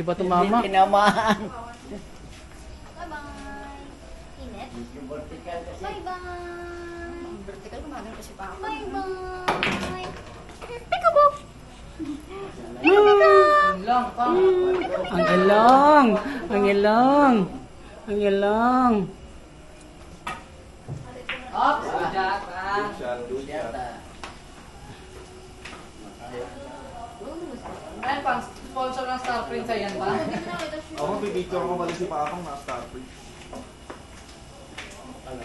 ba tumama? Hindi tinamaan. Bye-bye. Init. Vertical kasi. Bye-bye. Vertical, gumagano kasi pa ako. Bye-bye. Peekaboo. Ang lang, pa. Ang ilong! Ang ilong! Ang ilong! Ops, jata. Yata. Ayan, pang sponsor ng Star Prince, ayan ba? Ako, pipicture ko pala si Papang na Star Prince. Alam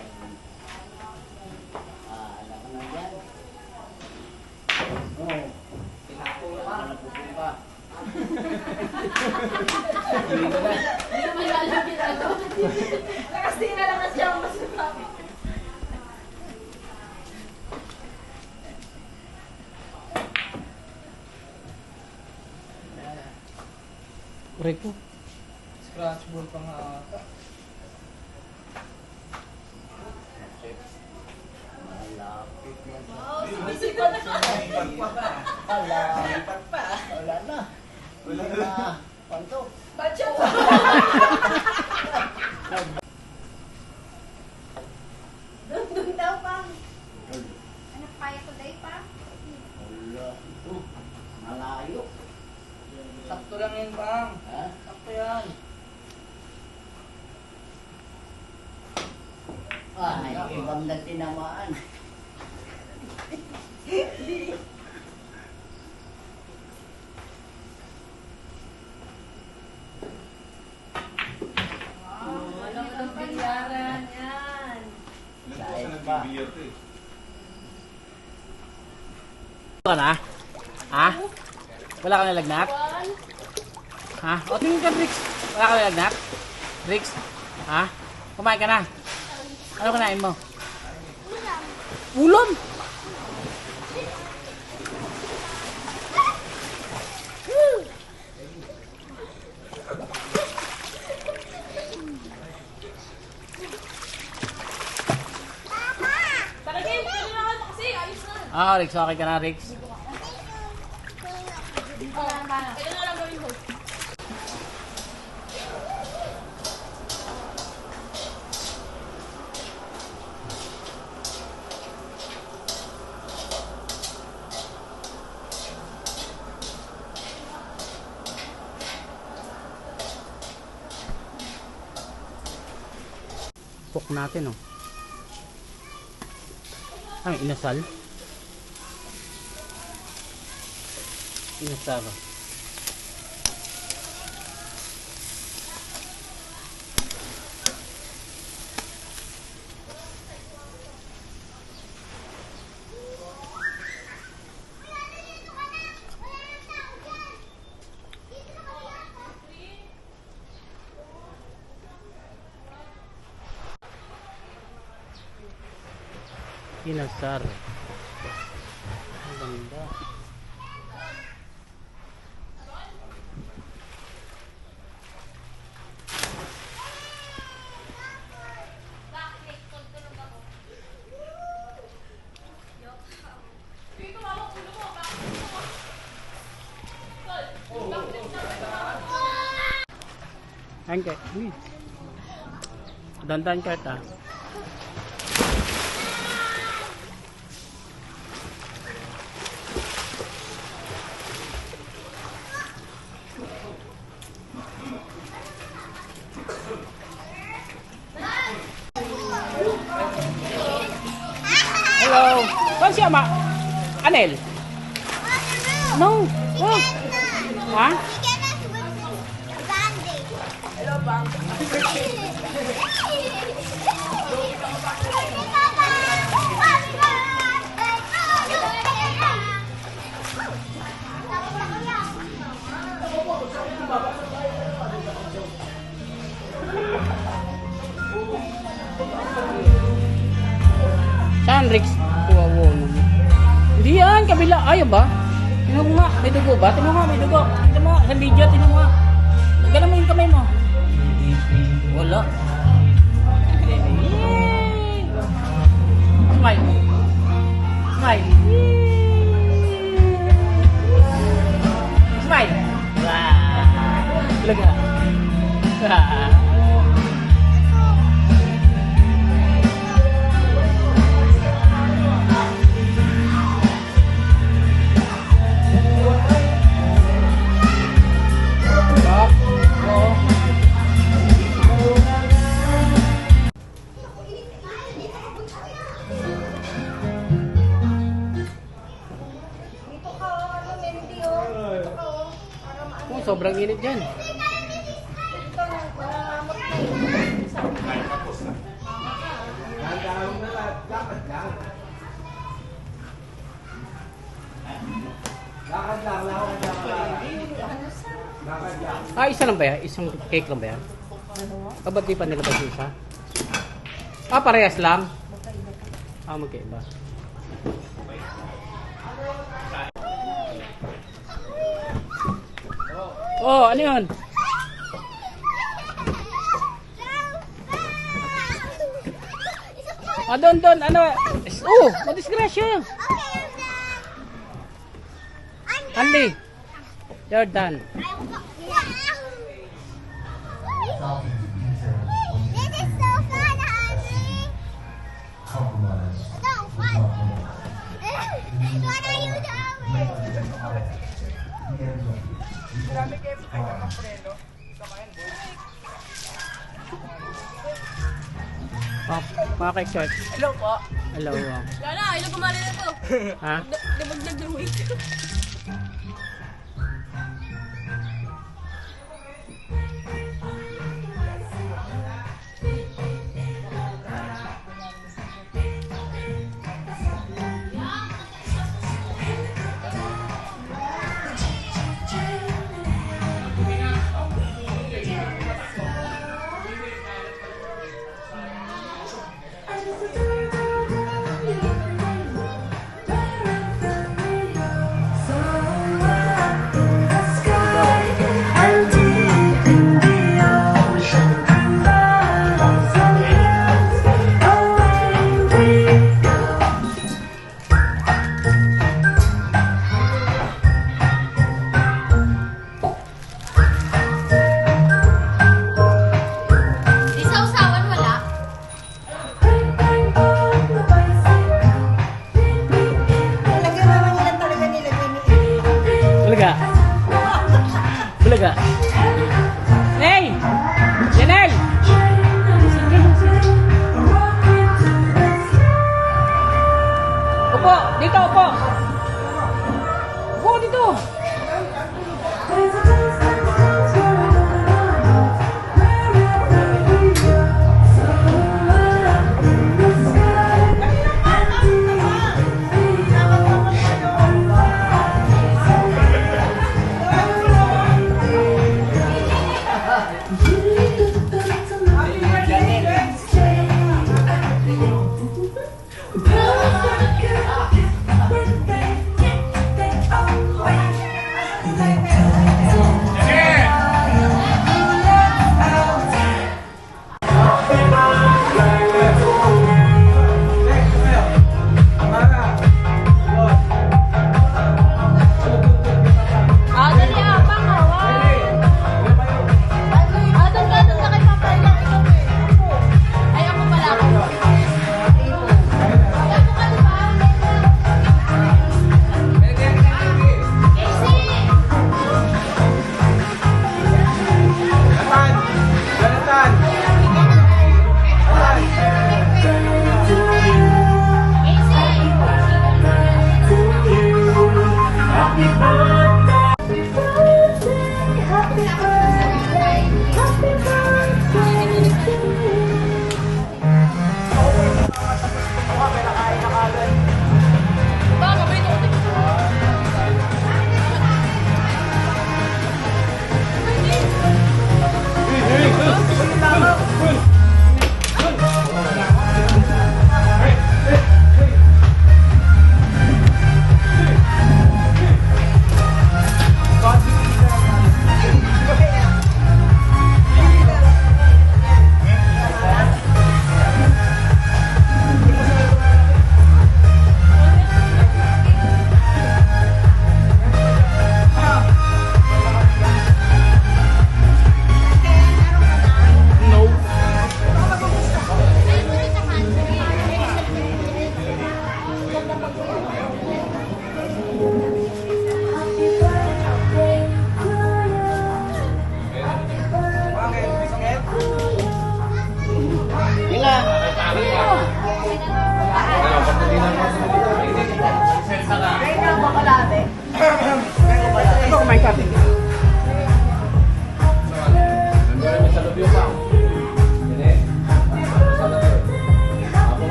ko na yan. Oo. Pinakula pa. Nagpupong pa. Hindi naman lalapit ako. Nakastinga lang na siya ang masasama. Uray ko. Scratchboard pa nga ata. Malapit yan. Sumisipan na. Wala na. Wala na. Panto. Bacho. Dundun daw pang. Anak kaya ko day pa. Wala. Ito. Malayo. Sakto lang yun, pang. Ha? Sakto yan. Ay, ibang na tinamaan. Alam mo ng bilyaran yan. Dahil Kasi pa. nagbibiyar to eh. Wala na? Ha? Wala ka nalagnat? One. Ha? O, tingin ka, Rix. Wala ka nalagnat? Rix? Ha? Kumain ka na? Ano kanain mo? Ulam! Talagay mo na ako kasi ayos na. Ah, Rix. Okay ka na, Rix. Ito na lang gawin mo. Pok natin, oh. Ang inasal. Inasal. Inasar. Ang ganda. Angke. Dandan ka ta. Hello. Saan siya, Ma? Anel? No. Oh. Ha? Saan, Rix? Wow. Hindi yan, kabila. Ayaw ba? Tingnan mo nga, may dugo ba? Tingnan mo nga, may dugo. Tingnan mo nga, sa video, tingnan mo nga. Ganun mo yung kamay mo. Wala. Yay! Smile. Smile. Smile. Wow. sobrang init dyan. Ah, isa lang ba yan? Isang cake lang ba yan? Ah, ba't di pa nilabas yung isa? Ah, parehas lang? Ah, magkaiba. Oh, ano yun? Ah, doon, ano? Oh, madisgrasya. Andy, you're done. This is so fun, honey. So fun. What are you doing? Oh, mga kay-short. Hello po. Hello. Wala na, ilang kumali na to. Ha? Dabagdag ng weight. Isaw-sawan wala?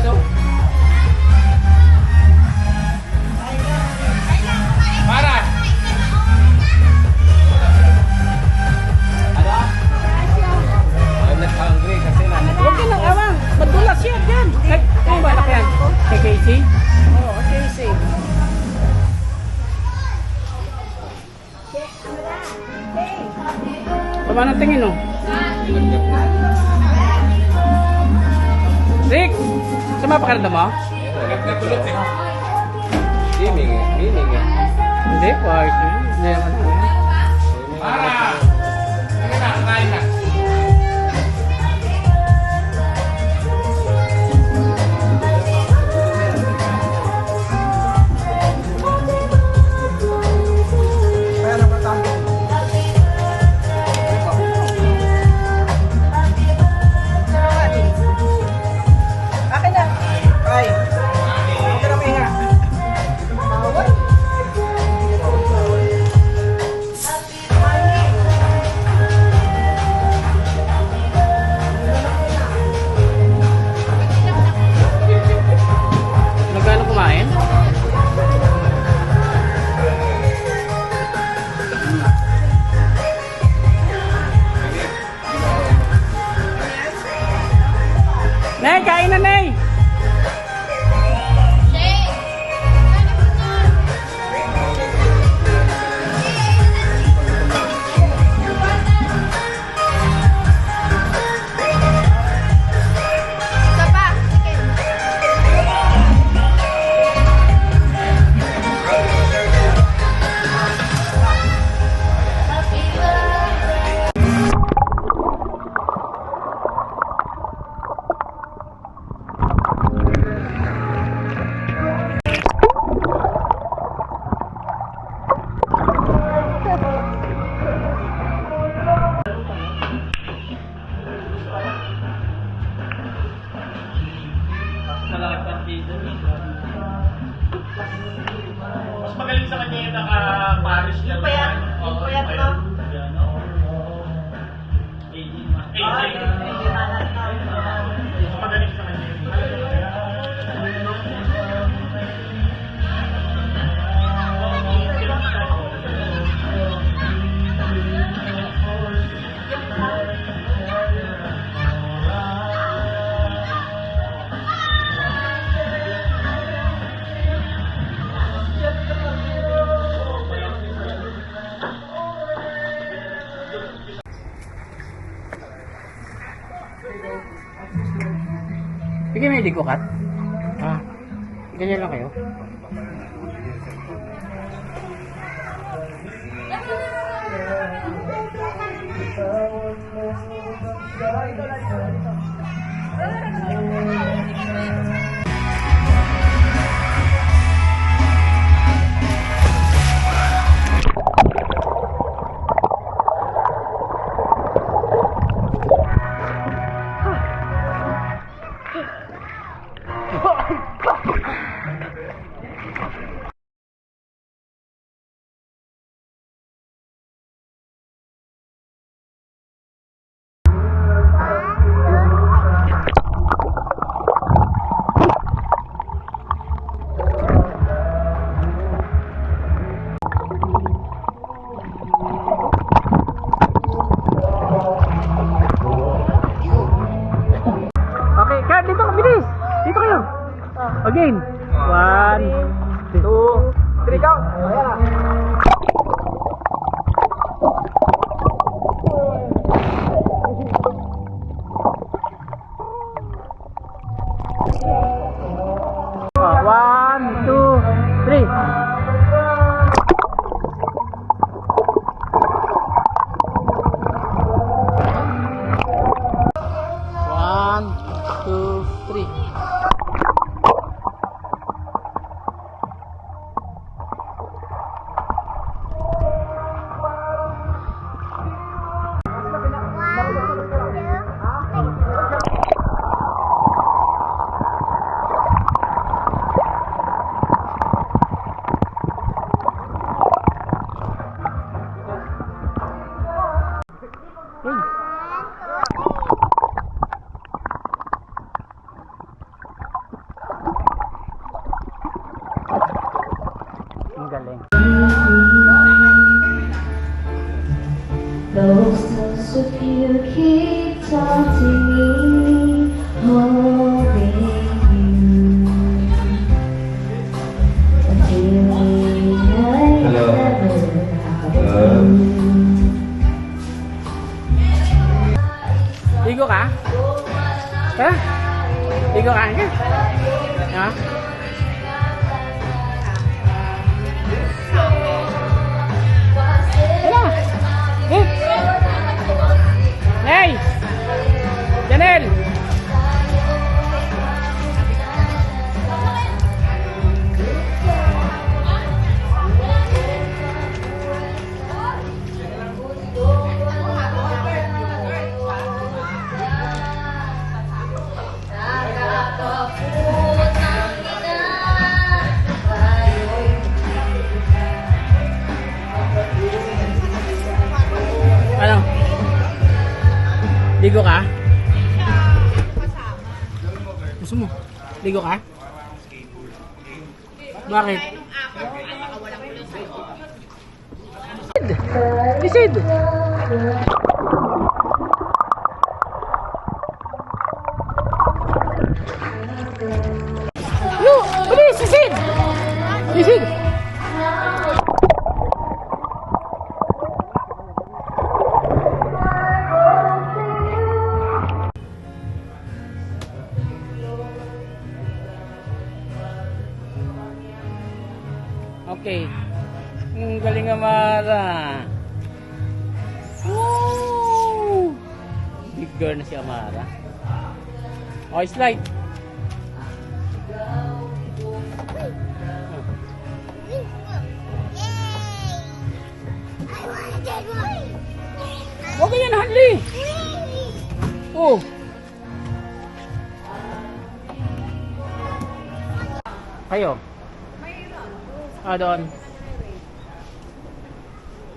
Aso. Para. Ano? I'm not hungry kasi na. Huwag ka nang awang. Madulas yan dyan. Ay, balak yan. Kay Casey? Oo, Casey. Tama ng tingin, oh. Rick! Sama pa ka na mo? Gaming eh. Hindi, party. Hindi naman. Para! Sige na, kumain na. Akin na. Ay. Huwag ka na mahinga. Nagkano kumain? Nay, kain na, Nay! Mas magaling sa kanya yung naka-Paris niya. Yung payat ka. Mas magaling sa kanya yung Bigyan mo yung ligo, Kat. Ganyan lang kayo. Okay, Kat, dito, bilis! Dito kayo! Again! 1, 2, 3, go! Ayan na! One, two, three. One, two, three. Those close of you keep taunting me, holding you. A feeling I Hello. never had. Ligo ka? Ha? Ligo ka? Ha? Wala! Eh! Hey! Janel! Ano? Ligo ka? Gusto mo? Ligo ka? Bakit? Lisid! Yo! Bilis! Lisid! Lisid! Okay. Galing Amara. Woo! Big girl na si Amara. Okay, slide. Huwag yan, Hadley! Oh! Kayo? Ah, doon.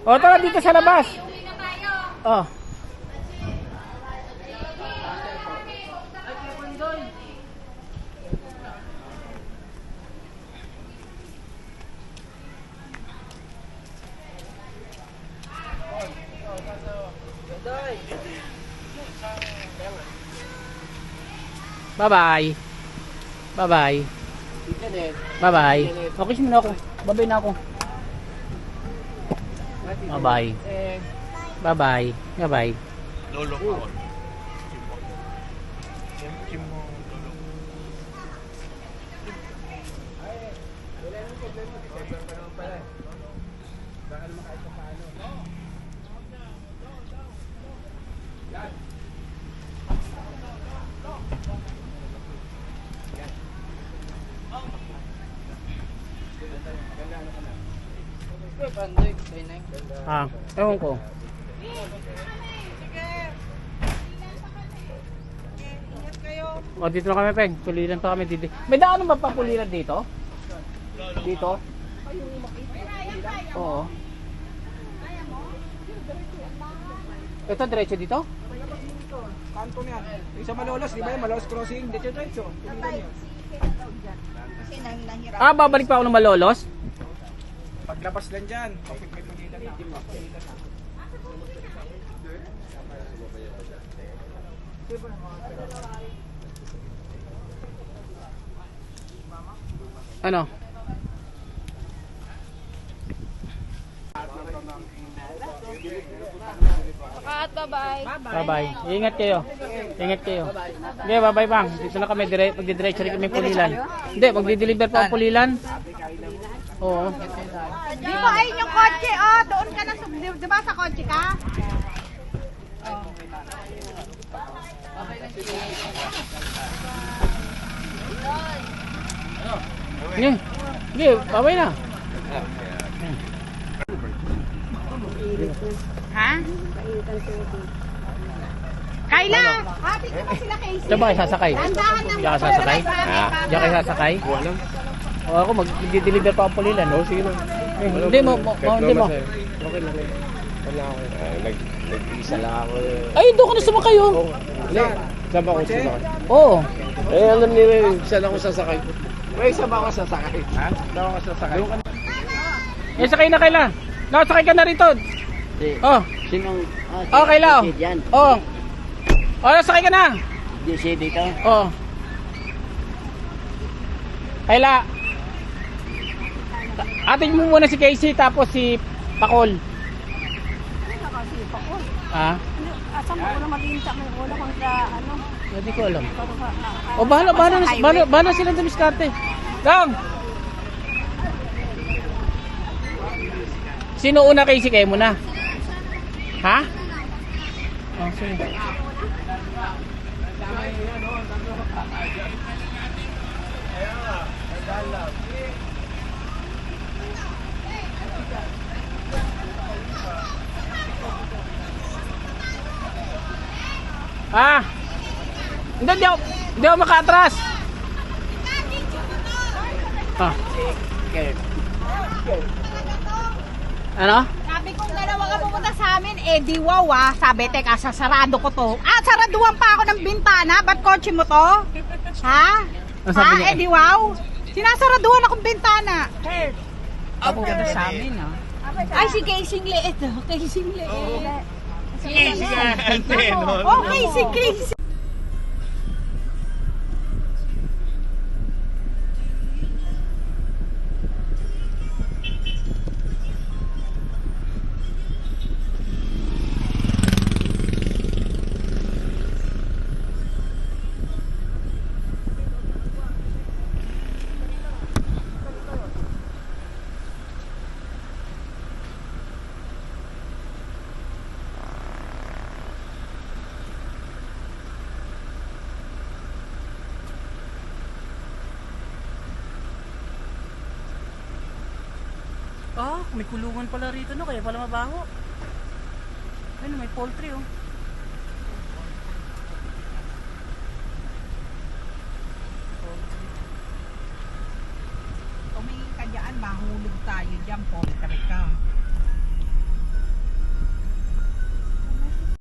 O, tara dito sa labas. Oh. Bye-bye. Bye-bye. Bye-bye. Okay, muna ako. Bye-bye na ako. Bye-bye. Bye-bye. Bye-bye. Lolo ko. Ah, ewan ko. O, dito na kami, Peg. Pulilan pa kami dito. May daan ba pa pulilan dito? Dito? Oo. Ito, diretso dito? Kanto niya. Yung sa Malolos, di ba yung Malolos Crossing? Diretso. Ah, babalik pa ako ng Malolos? Paglabas lang dyan. Kapit may pulilan na. Ano? At bye-bye. Bye-bye. Ingat kayo. Ingat kayo. Okay, bye-bye, Bang. Dito na kami. Magdidiretso rin kami pulilan. Hindi, magdi-deliver pa ang pulilan. Oo. Di ba ayun yung kotse, oh, doon ka na, di ba sa kotse ka? Sige. Sige, bye-bye na. Ha? Kayla! Hati ko pa sila Casey. Saan ba kayo sasakay? Tandahan ng Diyan ka sasakay? Ah. Diyan kayo sasakay? Wala. O ako, mag-deliver pa ang pulilan. O, sige lang. Hindi mo, hindi mo. Okay lang. Wala ako. Nag-isa lang ako. Ay, doon ka na sumakay, oh. Saan ba ako sasakay? Oo. Eh, alam nila yun. Saan ako sasakay? May isa ba ako sasakay? Ha? Saan ako sasakay? Eh, sakay na kaila. Nakasakay ka na rito. Oh, Sinong... Okay, Lao. Yan. Oo. Sakay ka na. DC dito. Oo. Kayla. Atin mo muna si Casey tapos si Pakol. Ha? Asan mo ulo maginta may ulo kung sa ano? Hindi ko alam. O bahala sila sa miskarte. Gang! Sino una Casey kayo muna? Ha? Oh, sige. Ah! Hindi ako maka-atras. Ah. Ano? Sabi kong dalawa ka pupunta sa amin, di wow Sabi, teka, sasarado ko to. Saraduhan pa ako ng bintana. Ba't kotse mo to? Ha? Ang sabi niya? Di wow. Sinasaraduhan akong bintana. Ako ka sa amin, Ay, si Casing Liit. Casing Liit. Okay, si Casey. May kulungan pala rito, no? Kaya pala mabaho. Ayun, may poultry, oh. Tumingin ka dyan, mahulog tayo dyan, poultry ka.